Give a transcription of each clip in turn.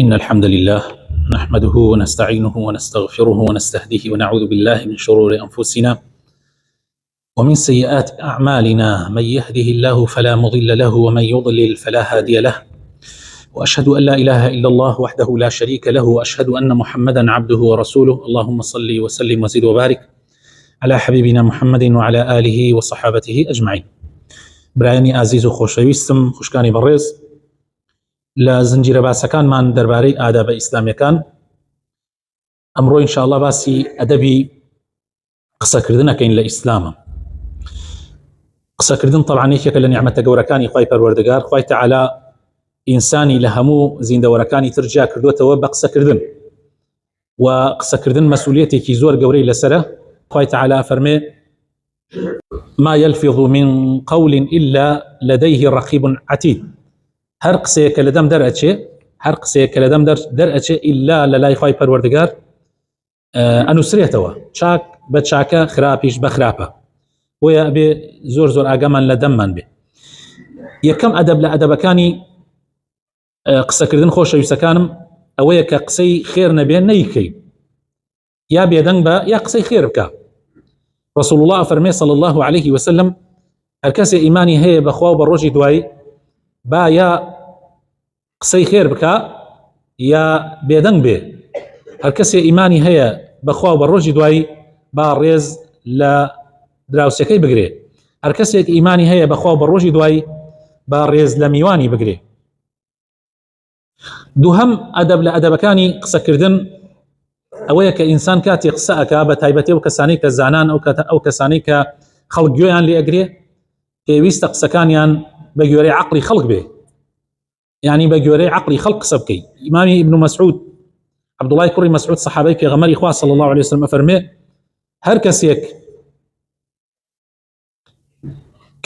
إن الحمد لله نحمده ونستعينه ونستغفره ونستهديه ونعوذ بالله من شرور أنفسنا ومن سيئات أعمالنا. من يهده الله فلا مضل له ومن يضلل فلا هادي له، وأشهد أن لا إله إلا الله وحده لا شريك له، وأشهد أن محمدا عبده ورسوله. اللهم صل وسلم وزد وبارك على حبيبنا محمد وعلى آله وصحابته أجمعين. برایانی عزیز و خۆشەویستم، خوشکانی بەڕێز، لە زنجیرە باسەکانمان دەربارەی ئاداب ئیسلامیەکان ئەمڕۆ ئینشاءالله باسی ئەدەبی قسەکردنەکەین لە ئیسلامە. قسەکردن طبعاً یەکێکە لە نیعمەتە گەورەکانی خوای پەروەردگار. خوای تەعالا ئینسانی لە هەموو زیندەوەرەکانی تر جیا کردوێتەوە بە قسەکردن، و قسەکردن مەسئولیەتێکی زۆر گەورەی لەسەرە. خوای تەعالا فەرمێ: ما يلفظ من قول إلا لديه رقيب عتيد. هر قسەیەکە لە دەم دەرئەچێ ئیلا لە لای خوای پەروەردگار ئەنووسرێتەوە، چاک بە چاکە، خراپیش بە خراپە. بۆیە ئەبێ زۆر ئاگامان لە دەممان بێ. یەکەم ئەدەب لە ئەدەبەکانی قسەکردن خۆشەویستەکانم ئەوەیە کە قسەی خێر نەبێ نەیکەی، یا بێدەنگ بە یا قسەی خێر بکە. رسول الله فەرمێ صلی الله عليه وسلم: هەر کەسێ ئیمانی هەیە بەخوا و بە ڕۆژی دوایی با یا قسەی خێر بکە یا بێدەنگ بێ. هەر کەسێ ئیمانی هەیە بەخوا و بە ڕۆژی دوایی با ڕێز لە دراوسەکەی بگرێ. هەر کەسێک ئیمانی هەیە بەخوا و بە ڕۆژی دوایی با ڕێز لە میوانی بگرێ. دووهەم ئەدەب لە ئەدەبەکانی قسەکردن ئەوەیە کە ئینسان کاتی قسە ئەکا، بە تایبەتی ئەو کەسانەی کە زانان، ئەو کەسانەی کە خەڵک گوێیان لێ ئەگرێ، پێویستە قسەکانیان بە گوێرەی عەقڵی خەڵک بێ، یعنی بە گوێرەی عەقڵی خەڵک قسە بکەی. ئیمامی ئیبن مەسعود، عەبدوڵای کوڕی مەسعود سەحابەی پێغەمبەری خوا صلی الله عليه وسلم فەرمێ: هەر کەسێک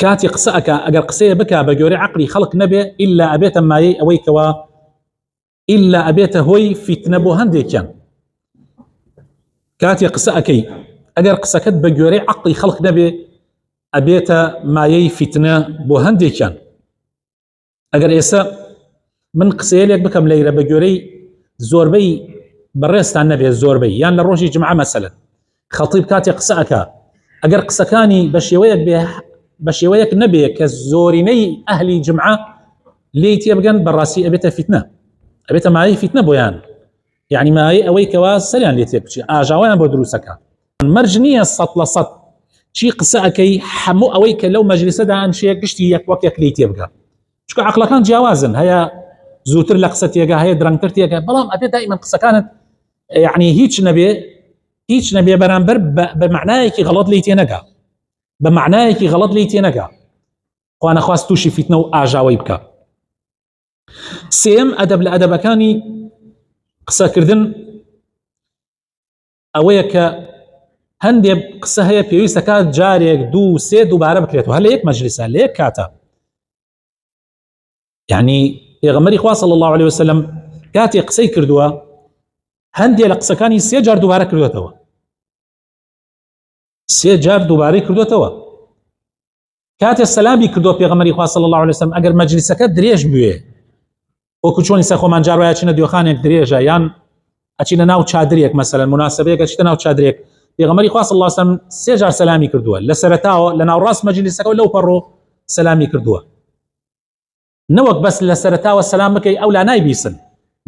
کاتی قسە ئەکا ئەگەر قسەیە بکا بە گوێرەی عەقڵی خەڵک نەبێ، ئیلا ئەبێتە مایەی ئەوەی کەوا ئیلا ئەبێتە هۆی فیتنە بۆ هەندێکیان. کاتی قسە ئەکەی ئەگەر قسەکەت بە گوێرەی عەقڵی خەڵک نەبێ، ئەبێتە مایەی فیتنە بۆ هەندێکیان. ئەگەر ئێستا من قسەیەک بکەم لەیرە بە گوێرەی زۆربەی بەڕێستان نەبێت، زۆربەی یان لە ڕۆژی جمعە مەسەلەن خەڵتیب کاتی قسە ئەکا، ئەگەر قسەکانی بە شێوەیەک نەبێ کە زۆرینەی ئەهلی جمعە لێی تێبگەن، بەڕاستی ئەبێتە فیتنە، ئەبێتە مایەی فیتنە بۆیان، یعنی مایەی ئەوەی کەوا سەریان لێ تێبچێ، ئاژاوایان بۆ دروستەکە. مەرج نییە 100% چی قسە ئەکەی هەموو ئەوەی کە لەو مەجلیسەدا ئەنشێ گشتی یەک وەک یەک لێی تێبگە، چونکە عەقڵەکان جیاوازن، هەیە زووتر لە قسە تێگە، هەیە درەنگتر تێگە، بەڵام ئەبێت دائیمەن قسەکانت یعنی هیچ نەبێ بەرامبەر بە معنایەکی غەڵەت لێی تێنەگا، بە معنایەکی غەڵەت لێی تێنەگا، خوا نەخواست تووشی فیتنە و ئاژاوەی بکە. سێم ئەدەب لە ئەدەبەکانی قسەکردن ئەوەیە کە هەندێک قسە هەیە پێویستە کات جارێک، دوو، سێ دووبارە بکرێتەوە، هەر لە یەک مەجلیسە، لە یەک کاتە. یعنی پێغەمبەری خوا صلی الله عليه وسلم کاتی قسەی کردووە، هەندێک لە قسەکانی سێ جار دووبارە کردوێتەوە، سێ جار دووبارەی کردوێتەوە. کاتێ سەلامی کردووە پێغەمبەری خوا صلی الله عليه وسلم، ئەگەر مەجلیسەکە درێژ بوێ، وەکو چۆن ئێستا خۆمان جاڕۆیە چینە دوێخانێک درێژە، یان ئەچینە ناو چادرێک، مەسەلەن موناسەبەیەک ئەچیتە ناو چادرێک، پێغەمبەری خوا صلی الله عليه وسلم سێ جار سەلامی کردووە، لە سەرەتاوە لە ناوڕاست مەجلیسەکە و لەو پەڕۆ سەلامی کردووە. نەوەک بەس لە سەرەتاوە سەلام بکەی ئەو لا نایبیسن،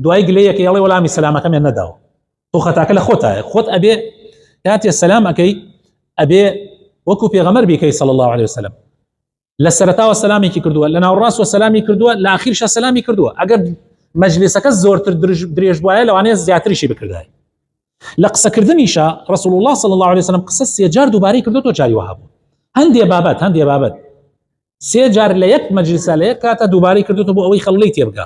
دوای گلەیەکی ئەڵێ وەڵامی سەلامەکەمیان نەداوە، تۆ خەتاکە لە خۆتایە. خۆت ئەبێ کاتێ سەلام ئەکەی ئەبێ وەکو پێغەمبەر بیکەی صلی الله عليه وسلم، لە سەرەتاوە سەلامێکی کردووە، لە ناوڕاستەوە سەلامی کردووە، لە ئاخیرشە سەلامی کردووە. ئەگەر مەجلیسەکە زۆرتر درێژ بووایە لەوانەیە زیاتریشی بکردای. لە قسەکردنیشە رسول الله صلی الله عليه وسلم قسە سێ جار دووبارەی کردووە، جاری وەها بوو. هەندێ بابەت سێ جار لە یەک مەجلیسە لە یەک کاتە دووبارەی کردووە بۆ ئەوەی خەڵی تێبگا.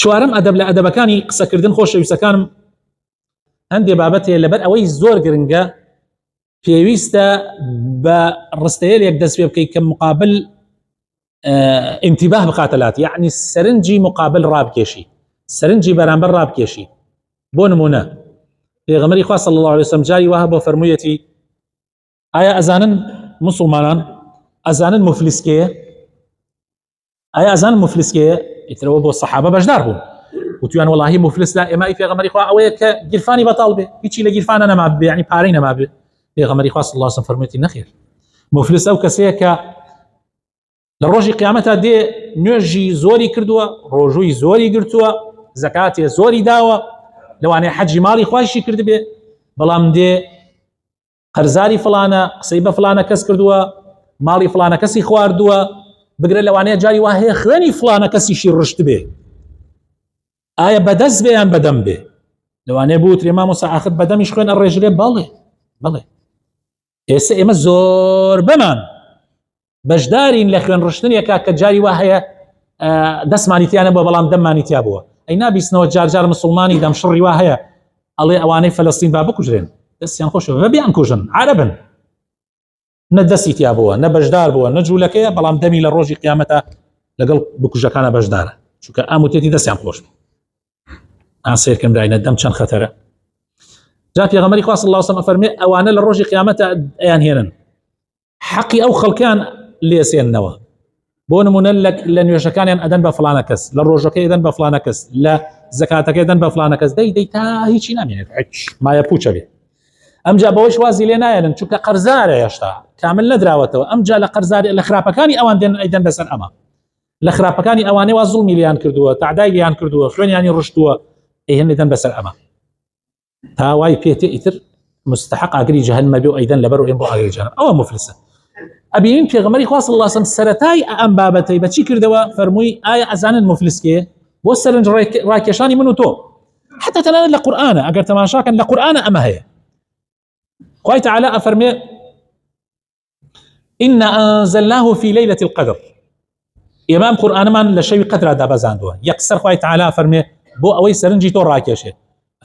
چوارەم ئەدەب لە ئەدەبەکانی قسەکردن خۆشەویستەکانم هەندێ بابەت هەیە، لەبەر ئەوەی زۆر گرنگە پێویستە بە ڕستەیەک دەست پێ بکەیت کە مقابل انتباه بخاتەلات، یعنی سەرنجی مقابل ڕابکێشی، سەرنجی بەرامبەر ڕابکێشی. بۆ نمونە پێغەمبەری خوا صلی الله عليه وسلم جاری وها بۆ فەرموویەتی: ئایا ئەزانن مسلمانان ئەزانن مفلیس کێیە؟ ئایا ئەزان مفلس کێ ئیترەوە بۆ سەحابە بەشدار بوون وتیان وەڵاهی مفلس لا ئێمە پێغەمبەری خوا ئەوەیە کە گیرفانی بەتاڵ بێ هیچی لە گیرفانە نەما بێ یعنی پارەی نەما بێ پێغەمبەری خوا صلی الله علیه و سلم فەرموویەتی نەخێر مفلس ئەو کەسەیە کە لە ڕۆژی قیامەتە دێ نوێژی زۆری کردووە ڕۆژووی زۆری گرتووە زەکاتی زۆری داوە لەوانەیە حەجی ماڵی خواشی کرد بێ بەڵام دێ قەرزاری فلانە قسەی بە فلانە کەس کردووە ماڵی فلانە کەسی خواردووە بگرە لەوانەیە جاری وا هەیە خوێنی فلانە کەسیشی ڕشت بێ ئایا بەدەست بێ یان بەدەم بێ لەوانەیە بوترێ مامۆستا ئاخر بەدەمیش خوێن ئەڕێژرێ بەڵێ ئێستا ئێمە زۆر بەمان بەشدارین لە خوێن ڕشتنێکە کە جاری وا هەیە دەستمانی تیانە بۆ بەڵام دەممانی تیا بووە ئەی نابیستنەوە جار مسلمانی دەم شڕی وا هەیە ئەڵێ ئەوانەی فەلەستین با بکوژرێن دەستیان خۆشەوە بە بیان کوژن عەرەبن نە دەستی تیا بووە نە بەشدار بووە نە جوولەکەیە بەڵام دەمی لە ڕۆژی قیامەتە لەگەڵ بکوژەکانە بەشدارە چونکە ئاموتێتی دەستیان خۆش ئاسێرکەم براینە دەم چەند خەتەرە جا پێغەمبەری خوا صلی الله علیه و سلم فەرمێ ئەوانە لە ڕۆژی قیامەتە ئەیان هێنن حەقی ئەو خەڵکیان لێسێننەوە بۆ نمونە لە نوێژەکانیان ئەدەن بە فلانە کەس لە ڕۆژەکەی ئەدەن بە فلانە کەس لە زەکاتەکەی ئەدەن بە فلانە کەس دەی تا هیچی نامێنێت مایە پوچە بێ ئەمجا بەوەش وازی لێ نایەنن چونکە قەرزارە هێشتا کامل نەدراوەتەوە ئەمجا لە قەرزاری لە خراپەکانی ئەوان دێن ئەیدەن بەسەر ئەمە لە خراپەکانی ئەوانەی وا زوڵمی لیان کردووە تعدای لیان کردووە خوێنیانی ڕشتووە ئەیهێنێتن بەسەر ئەمە تا وای پێتێ ئیتر مستحق ئاگری جەهەنەمە بێ و ئەیدەن لەبەر و ئێن بۆ ئاگری جەهەنەم ئەوە مفلسە ئەبینین پێغەمبەری خوا صلی الله علیه و سلم سەرەتای ئەم بابەتەی بەچی کردەوە فەرمووی ئایا ئەزانن مفلس کێ بۆ سەرنج ڕاکێشانی من و تۆ حتى تەنانەت لە قورئانە ئەگەر تەماشاکەن لە قورئانە ئەمە هەیە خوای تعالی ئەفەرمێ إنا أنزلناه في ليلة القدر ئێمە قورئانەمان لە شەوی قەدردا بەزاندووە یەکسەر خوای تعالی فەرمێ بۆ ئەوەی سەرنجی تۆ ڕاکێشێ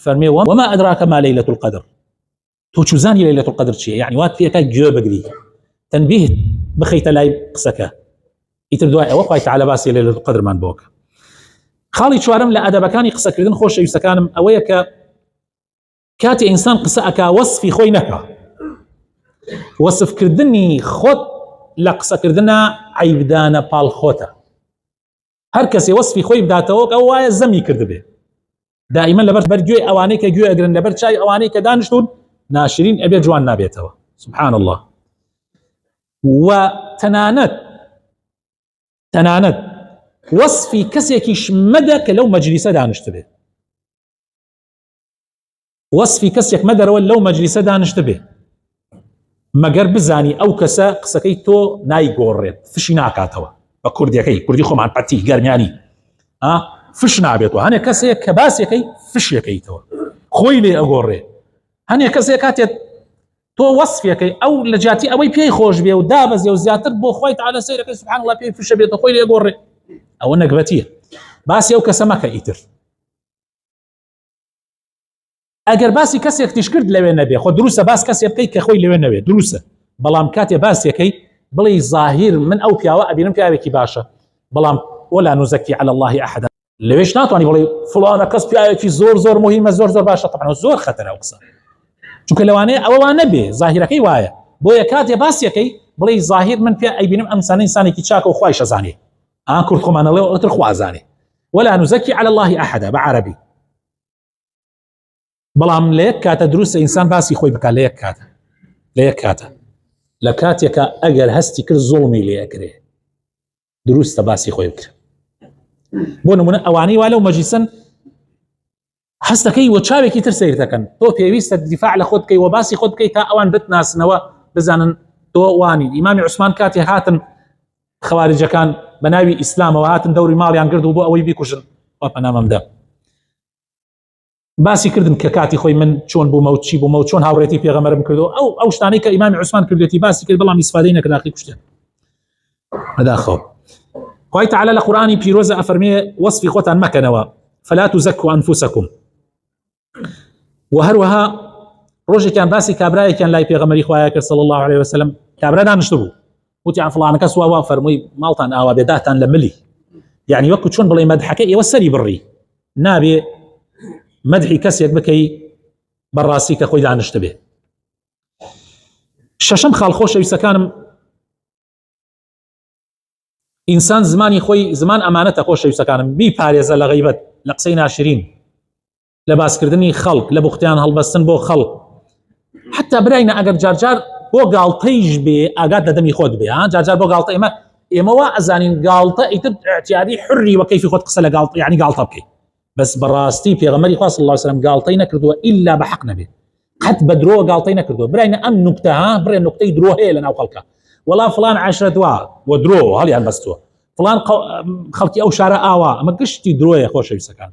فەرمێ وما أدراك ما ليلة القدر تۆ چوزانی ليلة القدر چییە یعنی وات پێکە گوێ بگری تنبيه بخەیتە لای قسەکە ئیتر دوای ئەوە خوای تعالی باسی ليلة القدرمان بۆکە خاڵی چوارەم لە ئەدەبەکانی قسەکردن خۆشەویستەکانم ئەوەیە کە کاتی ئینسان قسە ئەکا وەصفی خۆی نەکا وەصفکردنی خۆت لە قسەکردنە عیبدانە پاڵخۆتە هەر کەسێ وەصفی خۆی بداتەوە ئەو وایە زەمی کردبێ دائیمەن لەبەر گوێی ئەوانەی کە گوێ ئەگرن لەبەر چای ئەوانەی کە دانیشتون ناشرین ئەبێ جوان نابێتەوە سبحان الله و تەنانەت وەصفی کەسێکیش مەدە کە لەو مەجلیسە دانیشت بێ وەصفی کەسێک مەدەرەوە لەو مەجلیسە دانیشت بێ مەگەر بزانی ئەو کەسە قسەکەی تۆ نایگۆڕێت فشی ناکاتەوە بە کوردی خۆمان پەتی گەرمیانی فش نابێتەوە هەنێک کەسێک کە باسێکەی فشیەکەیتەوە خۆی لێ ئەگۆڕێ هەنێک کەسێک کاتێت تۆ وەصفیەکەی ئەو لە جاتی ئەوەی پێی خۆش بێ و دابەزێ و زیاتر بۆ خۆی تعالی سەیرەکەی سبحان الله پێی فشە بێتە خۆی لێ ئەگۆڕێ ئەوە نەکبەتیە باسی ئەو کەسە مەکە ئیتر ئەگەر باسی کەسێک تیش کرد لەوێ نەبێ خۆ دروستە باس کەسێ بکەیت کە خۆی لەوێ نەوێ دروستە بەڵام کاتێ باسیەکەی بڵێ ظاهیر من ئەو پیاوە ئەبینم پیاوێکی باشە بەڵام ولا نزكي على الله أحدا لەوێش ناتوانانی بڵێ فڵانە کەس پیاوێکی زۆر مهمە زۆر باشە طبعا زۆر خەتەرە ئەو قسە چونکە لەوانەیە ئەوەوان نەبێ ظاهیرەکەی وایە بۆیە کاتێ باسیەکەی بڵێ ظاهیر من پێ ئەیبینم ئەم سانە ئینسانێکی چاکە و خوای شەزانێ کورد خۆمانەڵێ ئەوتر خوازانێ ولا نزكي على الله أحدا بعربي بەڵام لە یەک کاتە دروستە ئینسان باسی خۆی بکات لە یەک کاتە لە کاتێکە ئەگەر هەستی کرد زوڵمی لێ ئەکرێ دروستە باسی خۆی بکرێ بۆ نمونە ئەوانەی وا لەو مەجلیسن هەستەکەی وە چاوێکی تر سیر دەکەن تۆ پێویستە دیفاع لە خۆت بکەی و باسی خۆت بکەی تا ئەوان بتناسنەوە بزانن تۆ وانی ئیمامی عوسمان کاتێ هاتن خەواریجەکان بە ناوی ئیسلامەوە هاتن دەوری ماڵیان گرد و بۆ ئەوەی بیکوژن وا پەنامەمدا باسی کردم کە کاتی خۆی من چۆن بوومە و چی بوومە و چۆن هاوڕێتی پێغەمبەرم کردو ئەو شتانەی کە ئیمامی عوسمان کردێتی باسی کرد بەڵام ئیسفادەی نەکرد ئاخری کوشتێن هەداخەوە خوای تعالی لە قورئانی پیرۆزە ئەفەرمێ وەصفی خۆتان مەکەنەوە فلا تزكوا أنفسكم وهروها ڕۆژێکیان باسی کابرایەکیان لای پێغەمبەری خوایە کرد صلی الله عليه وسلم کابرا دانیشت بوو وتی فڵانە کەس وا فەرمووی ماڵتان ئاوا بێداتان لە ملی یعنی وەکو چۆن بڵێ مەدحەکەی ئێوە سەری بڕی نابێ مەدحی کەسێک بکەی بەڕاستی کە خۆی دانیشت بێ شەشەم خاڵ خۆشەویستەکانم ئینسان زمانی خۆی زمان ئەمانەتە خۆشەویستەکانم بیپارێزە لە غیبەت لە قسەی ناشرین لە باسکردنی خەڵک لە بوختیان هەڵبەستن بۆ خەڵک حتا براینە ئەگەر جارجار بۆ گاڵتەیش بێ ئاگات لە دەمی خۆت بێ جارجار بۆ گاڵتە ئێمە وا ئەزانین گاڵتە ئیتر اعتیادی حڕی وە کەیفی خۆت قسە لە گاڵتە یعنی گاڵتە بکەیت بەس بەڕاستی پێغەمبەری خوا صلی الله علیه وسلم گاڵتەی نەکردووە ئیلا بە حەق نەبێت قەت بە درۆ گاڵتەی نەکردووە براینە ئەم نوکتە بڕێ نوکتەی درۆ هەیە لەناو خەڵکە وەڵا فلان عەشرەت وا وە درۆ هەڵیان بەستووە فلان خەڵکی ئەو شارە ئاوا ئەمە گشتی درۆیە خۆشەویستەکان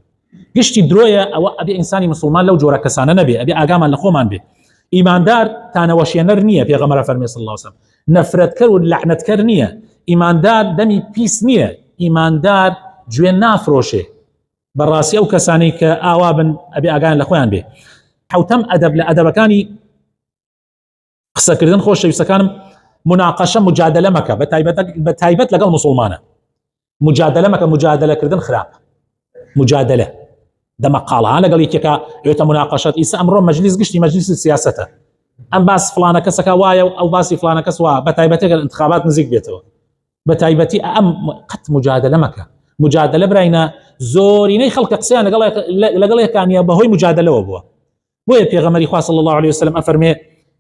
گشتی درۆیە ئەوە ئەبێ ئینسانی مسلمان لەو جۆرە کەسانە نەبێ ئەبێ ئاگامان لە خۆمان بێ ئیماندار تانەوەشێنەر نییە پێغەمبەر فەرمێ صلی الله علیه وسلم نەفرەتکەر و لعنەتکەر نییە ئیماندار دەمی پیس نییە ئیماندار گوێ نافرۆشێ بەڕاستی ئەو کەسانەی کە ئاوا بن ئەبێ ئاگایان لە خۆیان بێ حوتەم ئەدەب لە ئەدەبەکانی قسەکردن خۆشەویستەکانم مناقەشە مجادلە مەکە بە تایبەت لەگەڵ مسلمانە مجادلە مەکە مجادلەکردن خراپە مجادلە دەمەقاڵە لەگەڵ یەکێکە ئێوێتە مناقەشەت ئیسا ئەمڕۆ مەجلیس گشتی مەجلیسی سیاسەتە ئەم باس فلانە کەسەکە وایە و ئەو باسی فلانە کەس وایە بە تایبەتی ئەگەر انتخابات نزیک بێتەوە بە تایبەتی ئەم قەت مجادلە مەکە مجادلە براینە زۆرینەی خەڵکە قسەیان لەگەڵ یەکانیە بەهۆی مجادلەوە بووە بۆیە پێغەمبەری خوا صلی الله علیه وسلم ئەفەرمێ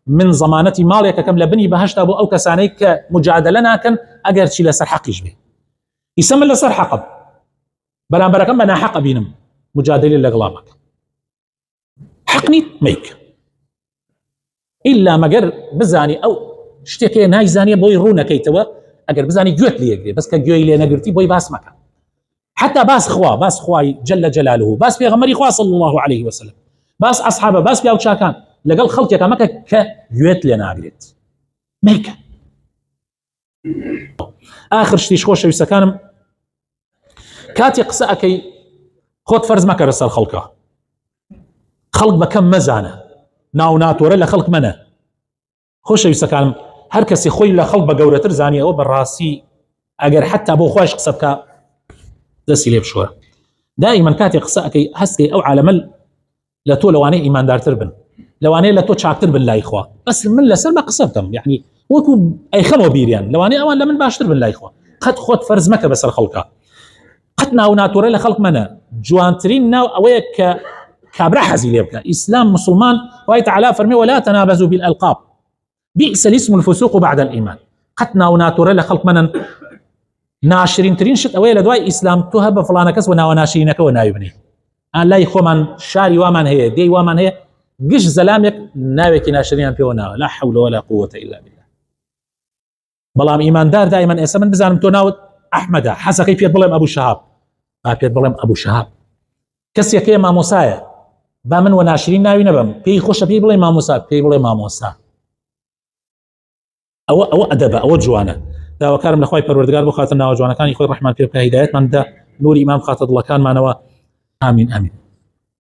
من زەمانەتی ماڵێکەکەم لە بنی بەهەشتا بۆ ئەو کەسانەی کە مجادلە ناکەن ئەگەر چی لەسەر حەقیش بێ ئیسا من لەسەر حەقم بەرامبەرەکەم بە ناحەق ئەبینم مجادلە لەگەڵا مەکە حەق نیت مەیکە ئیلا مەگەر بزانی ئەو شتێکێ نایزانیە بۆی ڕوو نەکەیتەوە ئەگەر بزانی گوێت لێگرێ بەس کە گوێی لێ نەگرتی بۆی باس مەکە حتى باس خوای جل جلاله باس پێغەمبەری خوا صلی الله عليه وسلم باس ئەصحابە باس پیاو چاکان لەگەڵ خەڵکێکە مەکە کە گوێت لێ ناگرێت مەیکە آخر شتیش خۆشەویستەکانم کاتێک قسە ئەکەی خۆت فەرز مەکە لەسەر خەڵکە خەڵک بەکەم مەزانە ناو ناتۆرە لە خەڵک منە خۆشەویستەکانم هەر کەسی خۆی لە خەڵک بە گەورەتر زانی ئەوە بەڕاستی ئەگەر حتا بۆ خۆش قسە بکە دەستی لێ بشۆرە دائیمەن کاتێک قسە ئەکەی هەستکەی ئەو عالەمە لە تۆ لەوانەیە ئیماندارتر بن لەوانەیە لە تۆ چاکتر بن لای خوا بەس من لەسەر مە قسە بکەم یعنی وەکو ئەیخەمەوە بیریان لەوانەیە ئەوان لە من باشتر بن لای خوا قەت خۆت فەرز مەکە بەسەر خەڵکە قەت ناو ناتۆرە لە خەڵک منە جوانترین ناو ئەوەیە کە کابرا حەزی لێ بکە ئیسلام مسلمان خوای تەعالی فەرمێ ولا تنابزوا بالألقاب بئس الاسم الفسوق بعد الإيمان قەت ناو ناتۆرە لە خەڵک منن ناشرین ترین شت ئەوەیە لە دوای ئیسلام تۆ هە بە فڵانە کەس و ناوە ناشرینەکەەوە ناوی بنی لای خۆمان شاری وامان هەیە دێی وامان هەیە گشت زەلامێک ناوێکی ناشرینیان پێوە ناوە لا حول ولا قوة إلا بالله بەڵام ئیماندار دائیمەن ئێستا من بزانم تۆ ناوت ئەحمەدە حەزەکەی پێت بڵێم ئەبوو شەهاب پێت بڵێم ئەبوو شەهاب کەسێکەیە مامۆسایە با من وە ناشرین ناوی نەبم پێی خۆشە پێی بڵێ مامۆسا پێی بڵێ مامۆسا ئەوە ئەدەبە ئەوە جوانە داواکارم لەخوای پەروەردگار بۆ خاتر ناوە جوانەکانی خۆی ڕەحمان پێ بکە هیدایەتمان بدە نوری ئیمان بخاتە دڵەکانمانەوە ئامین ئامین